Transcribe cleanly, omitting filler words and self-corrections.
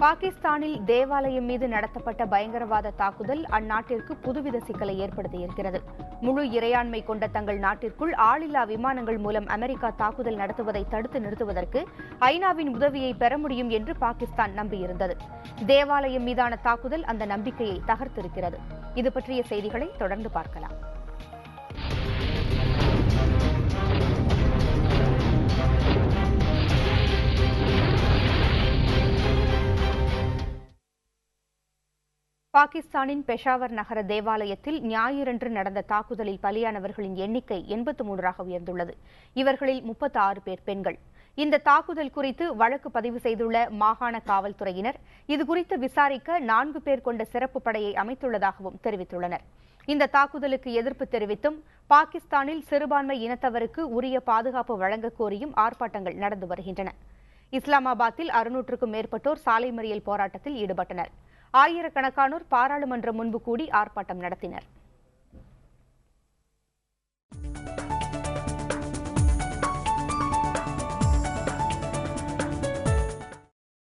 பாகிஸ்தானில் தேவாலயம் மீது நடத்தப்பட்ட பயங்கரவாத தாக்குதல் அந்நாட்டிற்கு புதுவித சிக்கலை ஏற்படுத்தியிருக்கிறது. முழு இறையாண்மை கொண்ட தங்கள் நாட்டிற்குள் ஆளில்லா விமானங்கள் மூலம் அமெரிக்கா தாக்குதல் நடத்துவதை தடுத்து நிறுத்துவதற்கு ஐநாவின் உதவியை பெற முடியும் என்று பாகிஸ்தான் நம்பியிருந்தது. தேவாலயம் மீதான தாக்குதல் அந்த நம்பிக்கையை தகர்த்திருக்கிறது. இது பற்றிய செய்திகளை தொடர்ந்து பார்க்கலாம். பாகிஸ்தானின் பெஷாவர் நகர தேவாலயத்தில் ஞாயிறன்று நடந்த தாக்குதலில் பலியானவர்களின் எண்ணிக்கை 83ஆக உயர்ந்துள்ளது. இவர்களில் 36 பேர் பெண்கள். இந்த தாக்குதல் குறித்து வழக்கு பதிவு செய்துள்ள மாகாண காவல்துறையினர் இதுகுறித்து விசாரிக்க 4 பேர் கொண்ட சிறப்பு படையை அமைத்துள்ளதாகவும் தெரிவித்துள்ளனர். இந்த தாக்குதலுக்கு எதிர்ப்பு தெரிவித்தும் பாகிஸ்தானில் சிறுபான்மை இனத்தவருக்கு உரிய பாதுகாப்பு வழங்க கோரியும் ஆர்ப்பாட்டங்கள் நடந்து வருகின்றன. இஸ்லாமாபாத்தில் 600க்கும் மேற்பட்டோர் சாலை மறியல் போராட்டத்தில் ஈடுபட்டனர். ஆயிரக்கணக்கானோர் பாராளுமன்றம் முன்பு கூடி ஆர்ப்பாட்டம் நடத்தினர்.